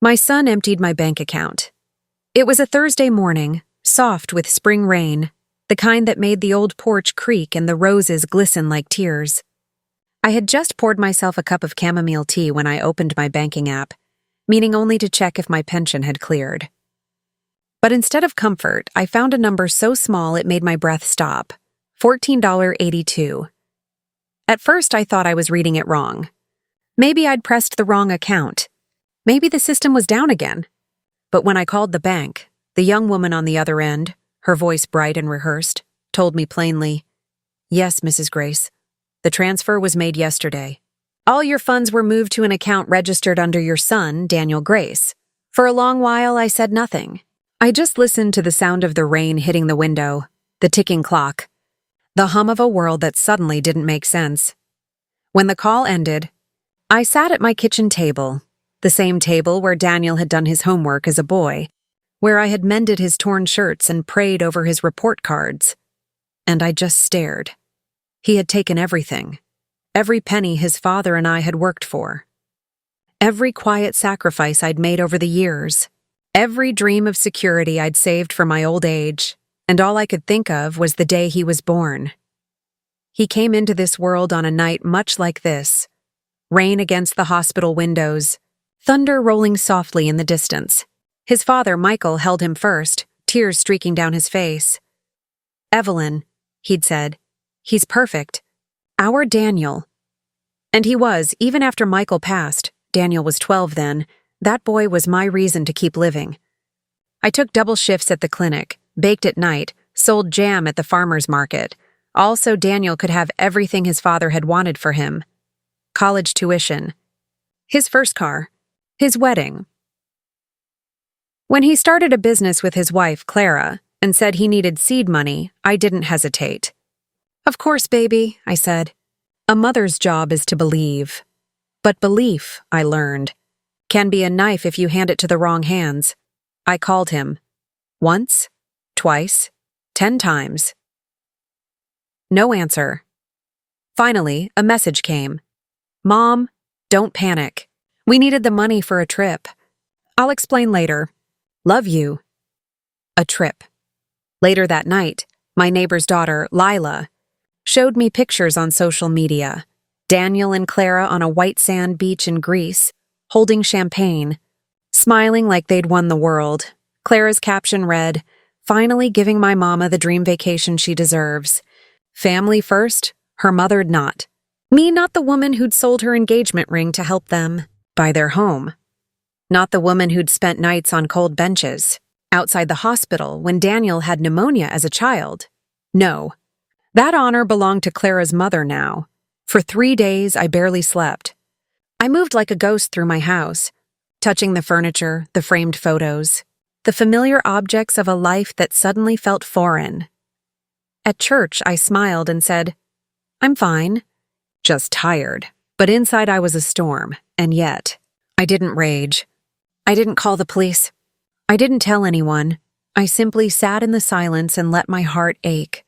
My son emptied my bank account. It was a Thursday morning, soft with spring rain, the kind that made the old porch creak and the roses glisten like tears. I had just poured myself a cup of chamomile tea when I opened my banking app, meaning only to check if my pension had cleared. But instead of comfort, I found a number so small it made my breath stop. $14.82. At first, I thought I was reading it wrong. Maybe I'd pressed the wrong account. Maybe the system was down again. But when I called the bank, the young woman on the other end, her voice bright and rehearsed, told me plainly, "Yes, Mrs. Grace. The transfer was made yesterday. All your funds were moved to an account registered under your son, Daniel Grace." For a long while, I said nothing. I just listened to the sound of the rain hitting the window, the ticking clock, the hum of a world that suddenly didn't make sense. When the call ended, I sat at my kitchen table, the same table where Daniel had done his homework as a boy, where I had mended his torn shirts and prayed over his report cards. And I just stared. He had taken everything, every penny his father and I had worked for, every quiet sacrifice I'd made over the years, every dream of security I'd saved for my old age, and all I could think of was the day he was born. He came into this world on a night much like this, rain against the hospital windows, thunder rolling softly in the distance. His father, Michael, held him first, tears streaking down his face. "Evelyn," he'd said, "he's perfect. Our Daniel." And he was, even after Michael passed. Daniel was 12 then. That boy was my reason to keep living. I took double shifts at the clinic, baked at night, sold jam at the farmer's market, all so Daniel could have everything his father had wanted for him. College tuition, his first car, his wedding. When he started a business with his wife, Clara, and said he needed seed money, I didn't hesitate. "Of course, baby," I said. A mother's job is to believe. But belief, I learned, can be a knife if you hand it to the wrong hands. I called him. Once, twice, 10 times. No answer. Finally, a message came. "Mom, don't panic. We needed the money for a trip. I'll explain later. Love you." A trip. Later that night, my neighbor's daughter, Lila, showed me pictures on social media. Daniel and Clara on a white sand beach in Greece, holding champagne, smiling like they'd won the world. Clara's caption read, "Finally giving my mama the dream vacation she deserves. Family first, her mother'd not. Me not the woman who'd sold her engagement ring to help them buy their home. Not the woman who'd spent nights on cold benches, outside the hospital when Daniel had pneumonia as a child. No. That honor belonged to Clara's mother now. For 3 days, I barely slept. I moved like a ghost through my house, touching the furniture, the framed photos, the familiar objects of a life that suddenly felt foreign. At church, I smiled and said, "I'm fine. Just tired." But inside I was a storm, and yet, I didn't rage. I didn't call the police. I didn't tell anyone. I simply sat in the silence and let my heart ache.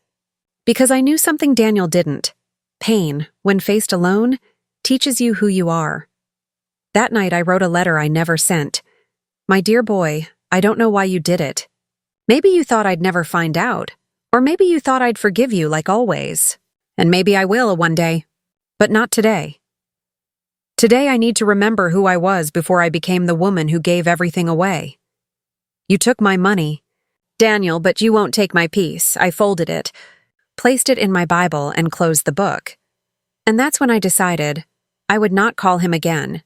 Because I knew something Daniel didn't. Pain, when faced alone, teaches you who you are. That night I wrote a letter I never sent. "My dear boy, I don't know why you did it. Maybe you thought I'd never find out. Or maybe you thought I'd forgive you like always. And maybe I will one day. But not today. Today I need to remember who I was before I became the woman who gave everything away. You took my money. Daniel, but you won't take my peace." I folded it, placed it in my Bible, and closed the book. And that's when I decided I would not call him again.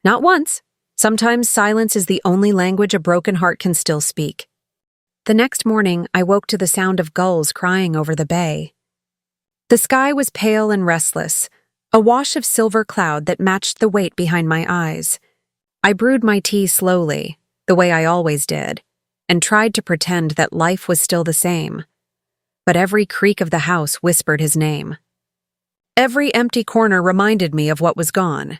Not once. Sometimes silence is the only language a broken heart can still speak. The next morning, I woke to the sound of gulls crying over the bay. The sky was pale and restless, a wash of silver cloud that matched the weight behind my eyes. I brewed my tea slowly, the way I always did, and tried to pretend that life was still the same. But every creak of the house whispered his name. Every empty corner reminded me of what was gone.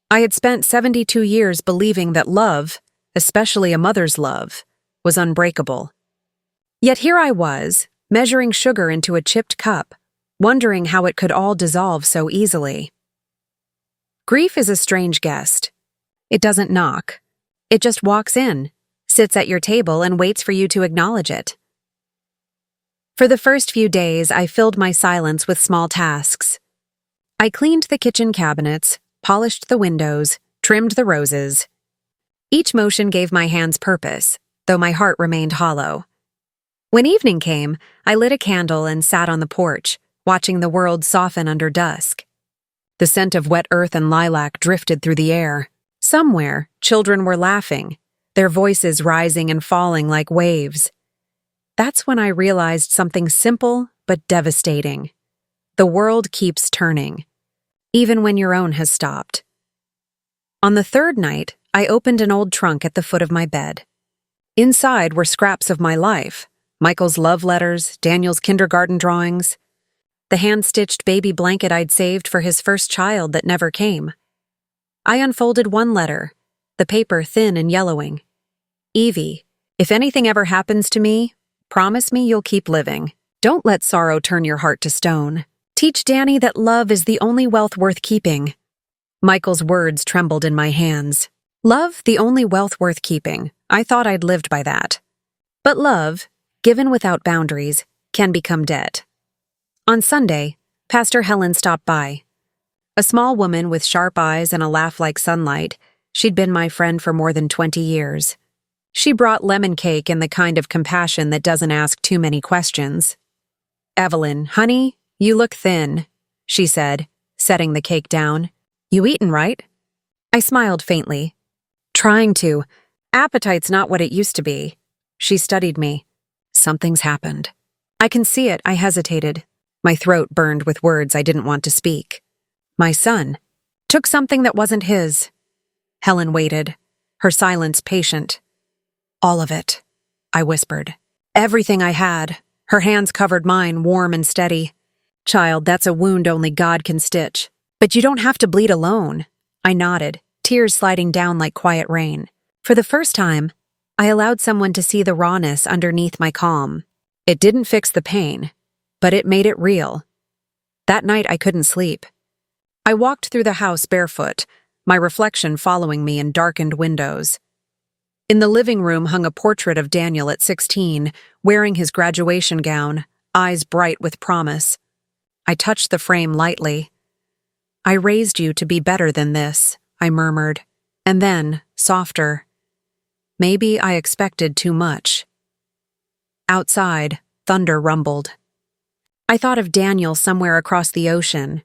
I had spent 72 years believing that love, especially a mother's love, was unbreakable. Yet here I was, measuring sugar into a chipped cup, wondering how it could all dissolve so easily. Grief is a strange guest. It doesn't knock, It just walks in, sits at your table, and waits for you to acknowledge it. For the first few days, I filled my silence with small tasks. I cleaned the kitchen cabinets, polished the windows, trimmed the roses. Each motion gave my hands purpose, though my heart remained hollow. When evening came, I lit a candle and sat on the porch, watching the world soften under dusk. The scent of wet earth and lilac drifted through the air. Somewhere, children were laughing, their voices rising and falling like waves. That's when I realized something simple but devastating. The world keeps turning, even when your own has stopped. On the third night, I opened an old trunk at the foot of my bed. Inside were scraps of my life, Michael's love letters, Daniel's kindergarten drawings, the hand-stitched baby blanket I'd saved for his first child that never came. I unfolded one letter, the paper thin and yellowing. Evie, if anything ever happens to me, promise me you'll keep living. Don't let sorrow turn your heart to stone. Teach Danny that love is the only wealth worth keeping. Michael's words trembled in my hands. Love, the only wealth worth keeping. I thought I'd lived by that. But love, given without boundaries, can become debt. On Sunday, Pastor Helen stopped by. A small woman with sharp eyes and a laugh like sunlight, she'd been my friend for more than 20 years. She brought lemon cake and the kind of compassion that doesn't ask too many questions. "Evelyn, honey, you look thin," she said, setting the cake down. "You eatin' right?" I smiled faintly. "Trying to. Appetite's not what it used to be." She studied me. "Something's happened." "I can see it," I hesitated. My throat burned with words I didn't want to speak. "My son took something that wasn't his." Helen waited, her silence patient. "All of it," I whispered. "Everything I had." Her hands covered mine, warm and steady. "Child, that's a wound only God can stitch. But you don't have to bleed alone." I nodded, tears sliding down like quiet rain. For the first time, I allowed someone to see the rawness underneath my calm. It didn't fix the pain, but it made it real. That night I couldn't sleep. I walked through the house barefoot, my reflection following me in darkened windows. In the living room hung a portrait of Daniel at 16, wearing his graduation gown, eyes bright with promise. I touched the frame lightly. "I raised you to be better than this," I murmured, and then, softer, "Maybe I expected too much." Outside, thunder rumbled. I thought of Daniel somewhere across the ocean,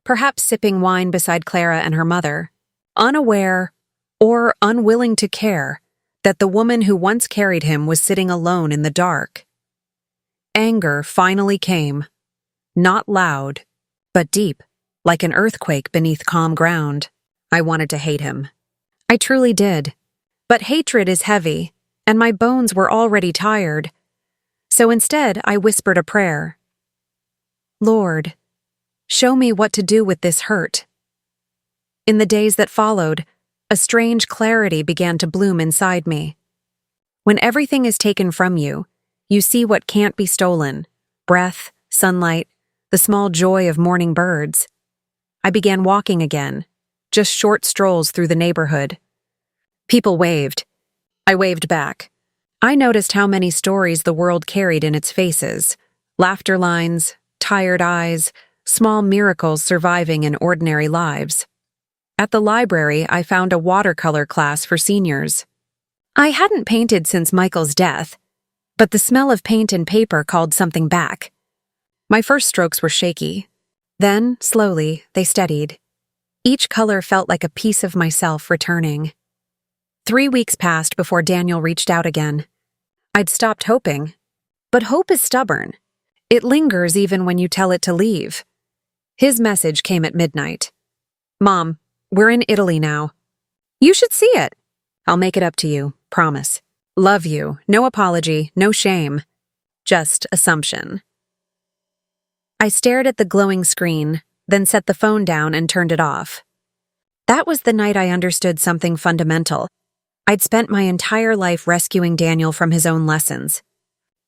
perhaps sipping wine beside Clara and her mother, unaware or unwilling to care that the woman who once carried him was sitting alone in the dark. Anger finally came, not loud, but deep, like an earthquake beneath calm ground. I wanted to hate him. I truly did. But hatred is heavy, and my bones were already tired. So instead, I whispered a prayer. "Lord, show me what to do with this hurt." In the days that followed, a strange clarity began to bloom inside me. When everything is taken from you, you see what can't be stolen: breath, sunlight, the small joy of morning birds. I began walking again, just short strolls through the neighborhood. People waved. I waved back. I noticed how many stories the world carried in its faces: laughter lines, tired eyes, small miracles surviving in ordinary lives. At the library, I found a watercolor class for seniors. I hadn't painted since Michael's death, but the smell of paint and paper called something back. My first strokes were shaky. Then, slowly, they steadied. Each color felt like a piece of myself returning. 3 weeks passed before Daniel reached out again. I'd stopped hoping. But hope is stubborn. It lingers even when you tell it to leave. His message came at midnight. "Mom, we're in Italy now. You should see it. I'll make it up to you, promise. Love you, no apology, no shame. Just assumption." I stared at the glowing screen, then set the phone down and turned it off. That was the night I understood something fundamental. I'd spent my entire life rescuing Daniel from his own lessons.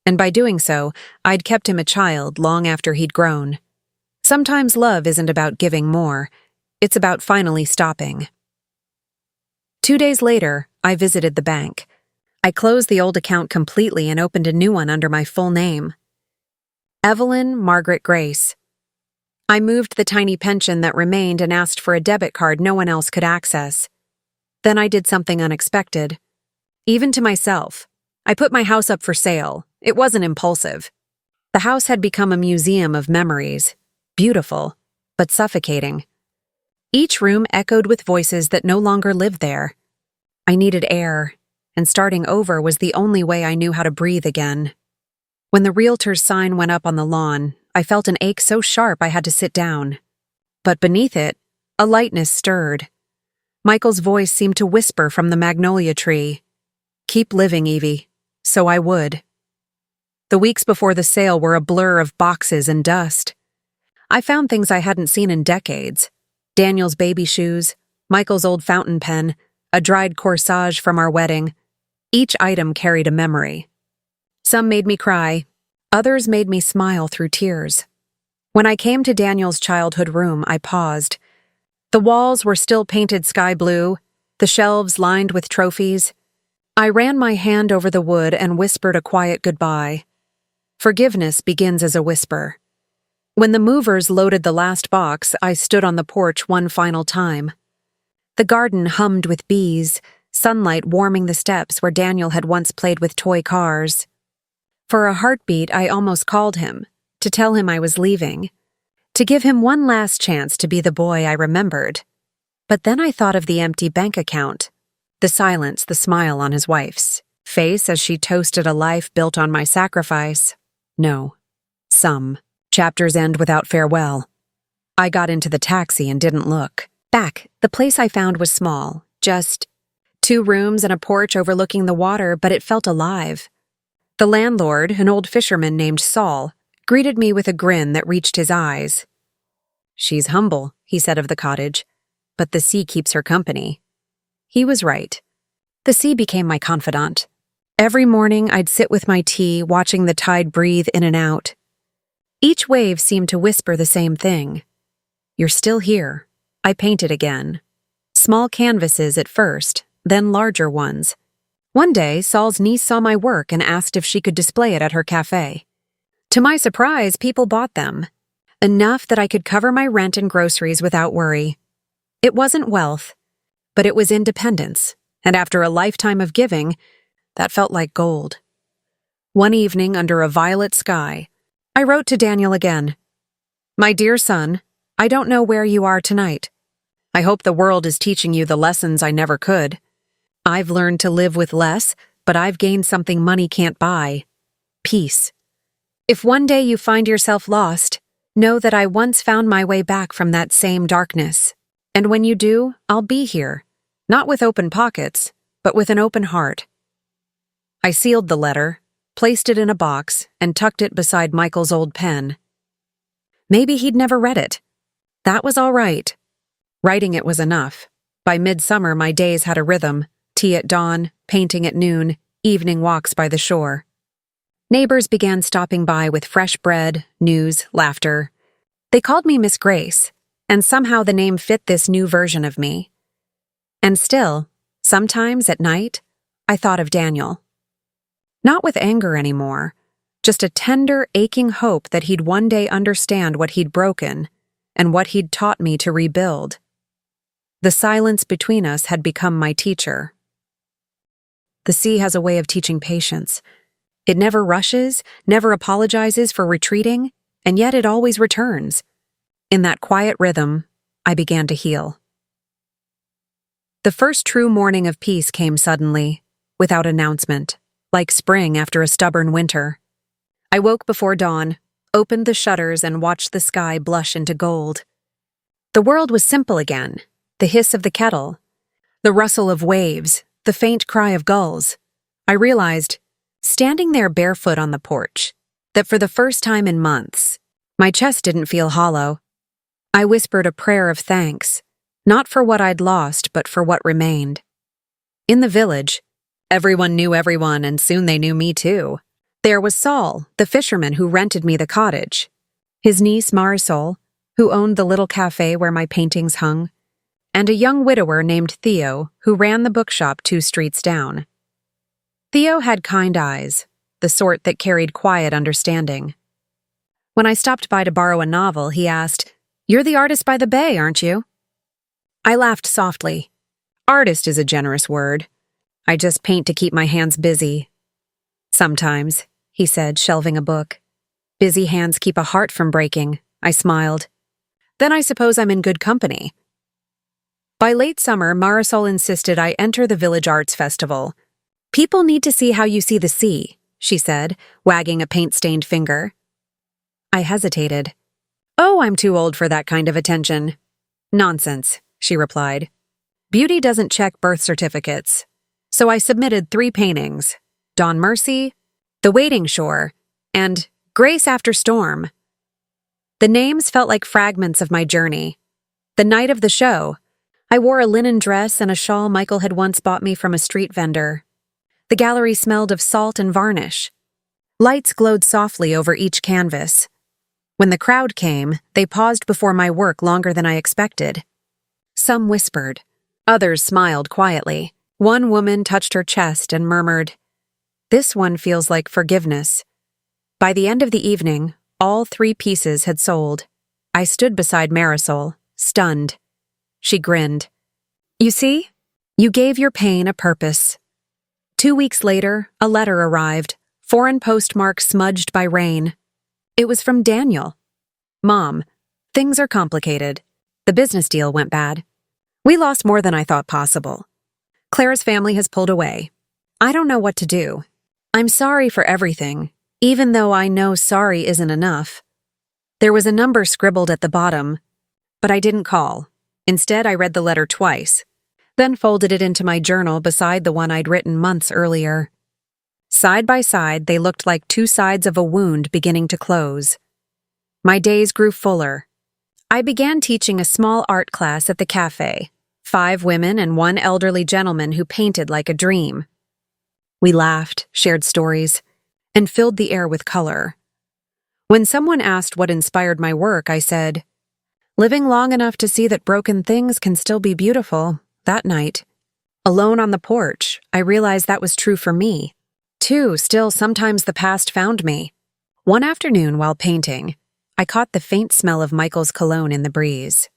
And by doing so, I'd kept him a child long after he'd grown. Sometimes love isn't about giving more. It's about finally stopping. 2 days later, I visited the bank. I closed the old account completely and opened a new one under my full name. Evelyn Margaret Grace. I moved the tiny pension that remained and asked for a debit card no one else could access. Then I did something unexpected. Even to myself, I put my house up for sale. It wasn't impulsive. The house had become a museum of memories, beautiful, but suffocating. Each room echoed with voices that no longer lived there. I needed air, and starting over was the only way I knew how to breathe again. When the realtor's sign went up on the lawn, I felt an ache so sharp I had to sit down. But beneath it, a lightness stirred. Michael's voice seemed to whisper from the magnolia tree. "Keep living, Evie." So I would. The weeks before the sale were a blur of boxes and dust. I found things I hadn't seen in decades. Daniel's baby shoes, Michael's old fountain pen, a dried corsage from our wedding. Each item carried a memory. Some made me cry, others made me smile through tears. When I came to Daniel's childhood room, I paused. The walls were still painted sky blue, the shelves lined with trophies. I ran my hand over the wood and whispered a quiet goodbye. Forgiveness begins as a whisper. When the movers loaded the last box, I stood on the porch one final time. The garden hummed with bees, sunlight warming the steps where Daniel had once played with toy cars. For a heartbeat, I almost called him, to tell him I was leaving, to give him one last chance to be the boy I remembered. But then I thought of the empty bank account, the silence, the smile on his wife's face as she toasted a life built on my sacrifice. No. Some chapters end without farewell. I got into the taxi and didn't look back. The place I found was small, just 2 rooms and a porch overlooking the water, but it felt alive. The landlord, an old fisherman named Saul, greeted me with a grin that reached his eyes. "She's humble," he said of the cottage, "but the sea keeps her company." He was right. The sea became my confidant. Every morning I'd sit with my tea, watching the tide breathe in and out. Each wave seemed to whisper the same thing. "You're still here." I painted again. Small canvases at first, then larger ones. One day, Saul's niece saw my work and asked if she could display it at her cafe. To my surprise, people bought them. Enough that I could cover my rent and groceries without worry. It wasn't wealth, but it was independence, and after a lifetime of giving, that felt like gold. One evening, under a violet sky, I wrote to Daniel again. "My dear son, I don't know where you are tonight. I hope the world is teaching you the lessons I never could. I've learned to live with less, but I've gained something money can't buy: peace. If one day you find yourself lost, know that I once found my way back from that same darkness. And when you do, I'll be here, not with open pockets, but with an open heart." I sealed the letter, placed it in a box, and tucked it beside Michael's old pen. Maybe he'd never read it. That was all right. Writing it was enough. By midsummer, my days had a rhythm: tea at dawn, painting at noon, evening walks by the shore. Neighbors began stopping by with fresh bread, news, laughter. They called me Miss Grace, and somehow the name fit this new version of me. And still, sometimes at night, I thought of Daniel. Not with anger anymore, just a tender, aching hope that he'd one day understand what he'd broken and what he'd taught me to rebuild. The silence between us had become my teacher. The sea has a way of teaching patience. It never rushes, never apologizes for retreating, and yet it always returns. In that quiet rhythm, I began to heal. The first true morning of peace came suddenly, without announcement, like spring after a stubborn winter. I woke before dawn, opened the shutters, and watched the sky blush into gold. The world was simple again: the hiss of the kettle, the rustle of waves, the faint cry of gulls. I realized, standing there barefoot on the porch, that for the first time in months, my chest didn't feel hollow. I whispered a prayer of thanks, not for what I'd lost, but for what remained. In the village, everyone knew everyone, and soon they knew me too. There was Saul, the fisherman who rented me the cottage, his niece Marisol, who owned the little cafe where my paintings hung, and a young widower named Theo who ran the bookshop 2 streets down. Theo had kind eyes, the sort that carried quiet understanding. When I stopped by to borrow a novel, he asked, "You're the artist by the bay, aren't you?" I laughed softly. Artist is a generous word. I just paint to keep my hands busy. Sometimes, he said, shelving a book. Busy hands keep a heart from breaking, I smiled. Then I suppose I'm in good company. By late summer, Marisol insisted I enter the Village Arts Festival. People need to see how you see the sea, she said, wagging a paint-stained finger. I hesitated. Oh, I'm too old for that kind of attention. Nonsense, she replied. Beauty doesn't check birth certificates. So I submitted 3 paintings, Dawn Mercy, The Waiting Shore, and Grace After Storm. The names felt like fragments of my journey. The night of the show, I wore a linen dress and a shawl Michael had once bought me from a street vendor. The gallery smelled of salt and varnish. Lights glowed softly over each canvas. When the crowd came, they paused before my work longer than I expected. Some whispered. Others smiled quietly. One woman touched her chest and murmured, "This one feels like forgiveness." By the end of the evening, all 3 pieces had sold. I stood beside Marisol, stunned. She grinned. You see? You gave your pain a purpose. 2 weeks later, a letter arrived, foreign postmark smudged by rain. It was from Daniel. Mom, things are complicated. The business deal went bad. We lost more than I thought possible. Claire's family has pulled away. I don't know what to do. I'm sorry for everything, even though I know sorry isn't enough. There was a number scribbled at the bottom, but I didn't call. Instead, I read the letter twice, then folded it into my journal beside the one I'd written months earlier. Side by side, they looked like 2 sides of a wound beginning to close. My days grew fuller. I began teaching a small art class at the cafe, 5 women and 1 elderly gentleman who painted like a dream. We laughed, shared stories, and filled the air with color. When someone asked what inspired my work, I said, living long enough to see that broken things can still be beautiful. That night, alone on the porch, I realized that was true for me. Too, still sometimes the past found me. One afternoon while painting, I caught the faint smell of Michael's cologne in the breeze.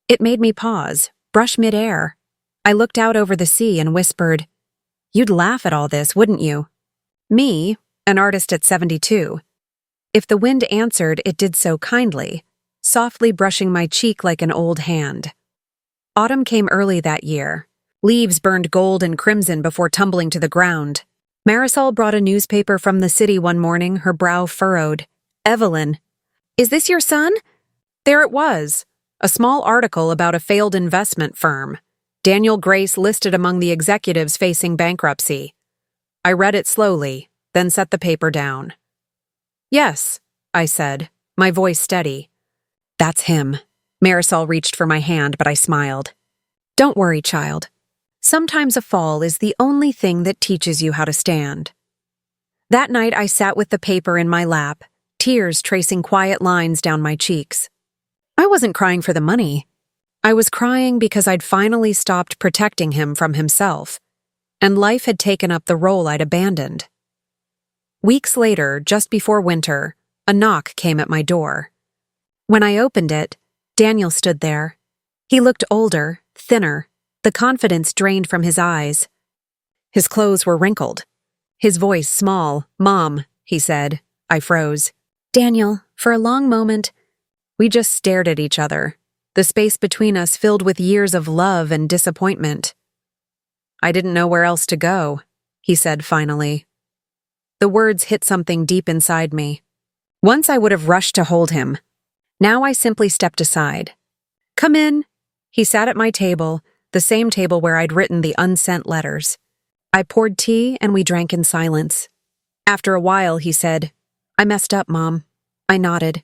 It made me pause, brush midair. I looked out over the sea and whispered, "You'd laugh at all this, wouldn't you?" Me, an artist at 72. If the wind answered, it did so kindly, softly brushing my cheek like an old hand. Autumn came early that year. Leaves burned gold and crimson before tumbling to the ground. Marisol brought a newspaper from the city one morning, her brow furrowed. Evelyn, is this your son? There it was, a small article about a failed investment firm. Daniel Grace listed among the executives facing bankruptcy. I read it slowly, then set the paper down. Yes, I said, my voice steady. That's him. Marisol reached for my hand, but I smiled. Don't worry, child. Sometimes a fall is the only thing that teaches you how to stand. That night I sat with the paper in my lap, tears tracing quiet lines down my cheeks. I wasn't crying for the money. I was crying because I'd finally stopped protecting him from himself, and life had taken up the role I'd abandoned. Weeks later, just before winter, a knock came at my door. When I opened it, Daniel stood there. He looked older, thinner, the confidence drained from his eyes. His clothes were wrinkled. His voice small. "Mom," he said. I froze. Daniel, for a long moment, we just stared at each other, the space between us filled with years of love and disappointment. I didn't know where else to go, he said finally. The words hit something deep inside me. Once I would have rushed to hold him. Now I simply stepped aside. Come in. He sat at my table, the same table where I'd written the unsent letters. I poured tea and we drank in silence. After a while, he said, I messed up, Mom. I nodded.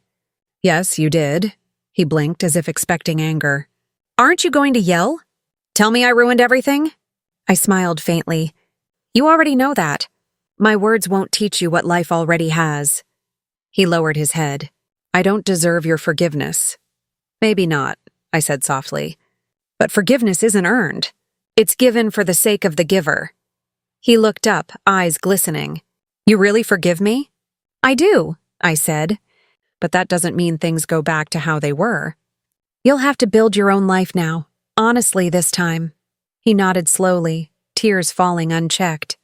Yes, you did. He blinked as if expecting anger. Aren't you going to yell? Tell me I ruined everything? I smiled faintly. You already know that. My words won't teach you what life already has. He lowered his head. I don't deserve your forgiveness. Maybe not, I said softly. But forgiveness isn't earned. It's given for the sake of the giver. He looked up, eyes glistening. You really forgive me? I do, I said. But that doesn't mean things go back to how they were. You'll have to build your own life now, honestly this time. He nodded slowly, tears falling unchecked.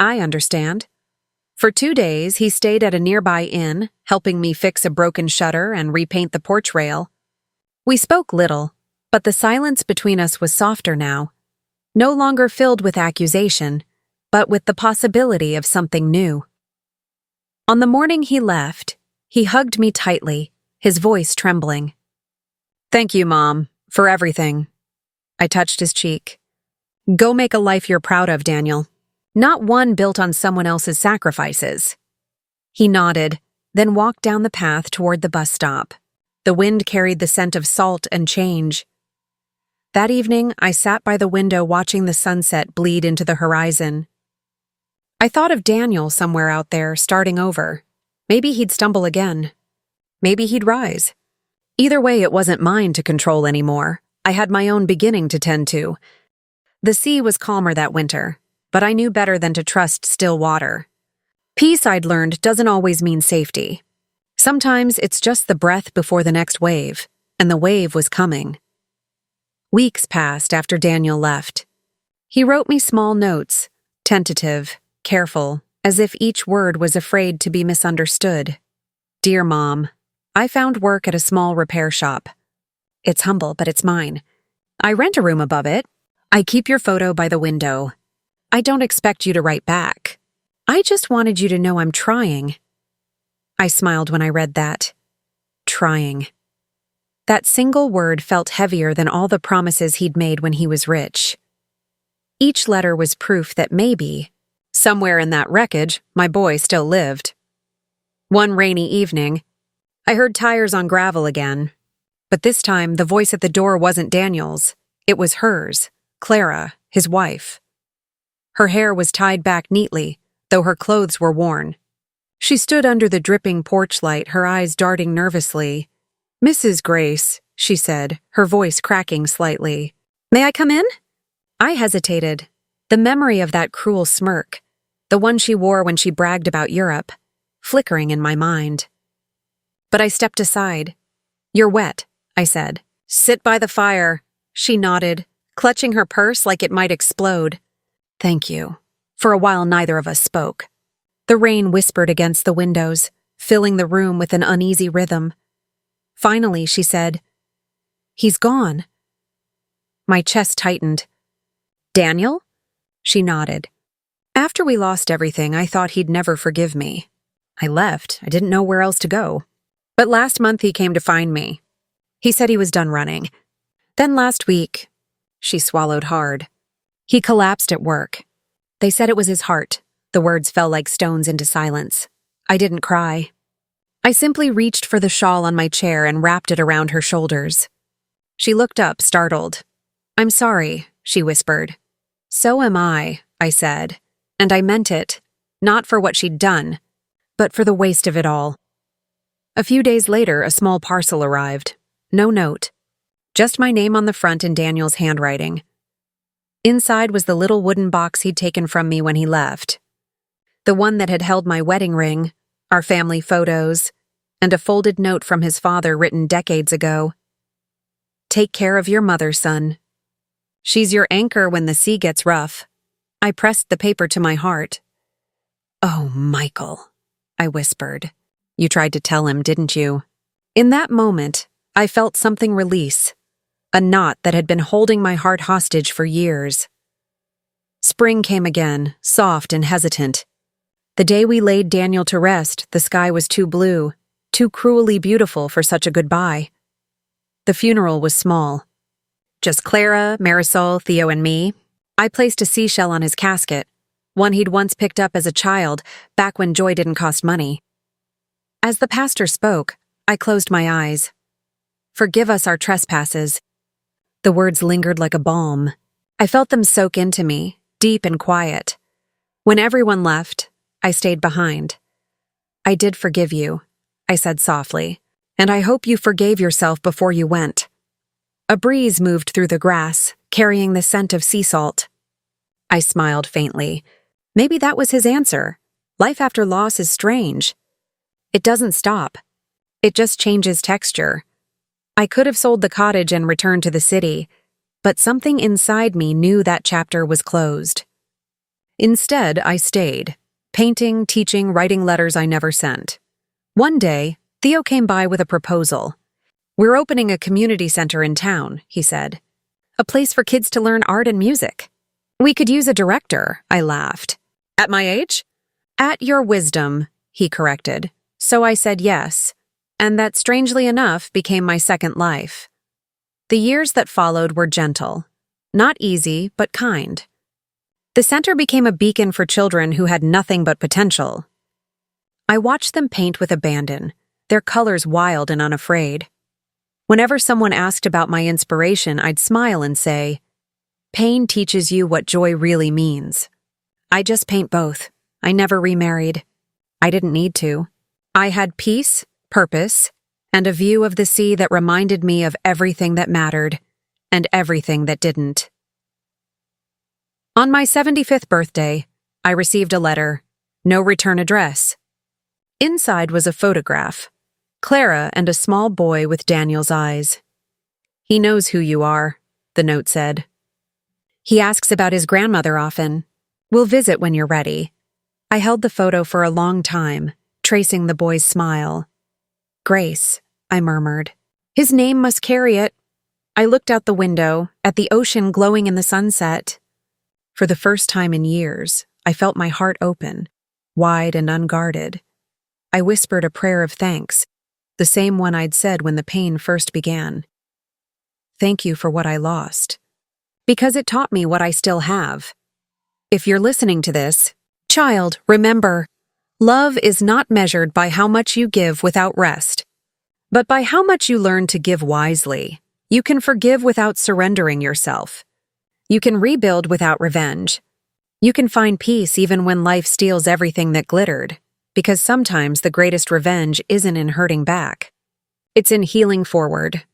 I understand. For 2 days, he stayed at a nearby inn, helping me fix a broken shutter and repaint the porch rail. We spoke little, but the silence between us was softer now, no longer filled with accusation, but with the possibility of something new. On the morning he left, he hugged me tightly, his voice trembling. Thank you, Mom, for everything. I touched his cheek. Go make a life you're proud of, Daniel. Not one built on someone else's sacrifices. He nodded, then walked down the path toward the bus stop. The wind carried the scent of salt and change. That evening, I sat by the window watching the sunset bleed into the horizon. I thought of Daniel somewhere out there, starting over. Maybe he'd stumble again. Maybe he'd rise. Either way, it wasn't mine to control anymore. I had my own beginning to tend to. The sea was calmer that winter, but I knew better than to trust still water. Peace, I'd learned, doesn't always mean safety. Sometimes it's just the breath before the next wave, and the wave was coming. Weeks passed after Daniel left. He wrote me small notes, tentative, careful, as if each word was afraid to be misunderstood. Dear Mom, I found work at a small repair shop. It's humble, but it's mine. I rent a room above it. I keep your photo by the window. I don't expect you to write back. I just wanted you to know I'm trying. I smiled when I read that. Trying. That single word felt heavier than all the promises he'd made when he was rich. Each letter was proof that maybe, somewhere in that wreckage, my boy still lived. One rainy evening, I heard tires on gravel again. But this time, the voice at the door wasn't Daniel's. It was hers, Clara, his wife. Her hair was tied back neatly, though her clothes were worn. She stood under the dripping porch light, her eyes darting nervously. Mrs. Grace, she said, her voice cracking slightly. May I come in? I hesitated. The memory of that cruel smirk, the one she wore when she bragged about Europe, flickering in my mind. But I stepped aside. You're wet, I said. Sit by the fire, she nodded, clutching her purse like it might explode. Thank you. For a while, neither of us spoke. The rain whispered against the windows, filling the room with an uneasy rhythm. Finally, she said, He's gone. My chest tightened. Daniel? She nodded. After we lost everything, I thought he'd never forgive me. I left. I didn't know where else to go. But last month he came to find me. He said he was done running. Then last week, she swallowed hard. He collapsed at work. They said it was his heart. The words fell like stones into silence. I didn't cry. I simply reached for the shawl on my chair and wrapped it around her shoulders. She looked up, startled. I'm sorry, she whispered. So am I said. And I meant it, not for what she'd done, but for the waste of it all. A few days later, a small parcel arrived. No note. Just my name on the front in Daniel's handwriting. Inside was the little wooden box he'd taken from me when he left. The one that had held my wedding ring, our family photos, and a folded note from his father written decades ago. Take care of your mother, son. She's your anchor when the sea gets rough. I pressed the paper to my heart. Oh, Michael, I whispered. You tried to tell him, didn't you? In that moment, I felt something release. A knot that had been holding my heart hostage for years. Spring came again, soft and hesitant. The day we laid Daniel to rest, the sky was too blue, too cruelly beautiful for such a goodbye. The funeral was small. Just Clara, Marisol, Theo, and me. I placed a seashell on his casket, one he'd once picked up as a child, back when joy didn't cost money. As the pastor spoke, I closed my eyes. Forgive us our trespasses. The words lingered like a balm. I felt them soak into me, deep and quiet. When everyone left, I stayed behind. I did forgive you, I said softly, and I hope you forgave yourself before you went. A breeze moved through the grass, carrying the scent of sea salt. I smiled faintly. Maybe that was his answer. Life after loss is strange. It doesn't stop. It just changes texture. I could have sold the cottage and returned to the city, but something inside me knew that chapter was closed. Instead, I stayed, painting, teaching, writing letters I never sent. One day, Theo came by with a proposal. "We're opening a community center in town," he said. "A place for kids to learn art and music. We could use a director," I laughed. "At my age?" "At your wisdom," he corrected. So I said yes, and that strangely enough became my second life. The years that followed were gentle. Not easy, but kind. The center became a beacon for children who had nothing but potential. I watched them paint with abandon, their colors wild and unafraid. Whenever someone asked about my inspiration, I'd smile and say, "Pain teaches you what joy really means." I just paint both. I never remarried. I didn't need to. I had peace, purpose, and a view of the sea that reminded me of everything that mattered and everything that didn't. On my 75th birthday, I received a letter, no return address. Inside was a photograph, Clara and a small boy with Daniel's eyes. "He knows who you are," the note said. "He asks about his grandmother often. We'll visit when you're ready." I held the photo for a long time, tracing the boy's smile. "Grace," I murmured. "His name must carry it." I looked out the window, at the ocean glowing in the sunset. For the first time in years, I felt my heart open, wide and unguarded. I whispered a prayer of thanks, the same one I'd said when the pain first began. Thank you for what I lost, because it taught me what I still have. If you're listening to this, child, remember, love is not measured by how much you give without rest, but by how much you learn to give wisely. You can forgive without surrendering yourself. You can rebuild without revenge. You can find peace even when life steals everything that glittered, because sometimes the greatest revenge isn't in hurting back. It's in healing forward.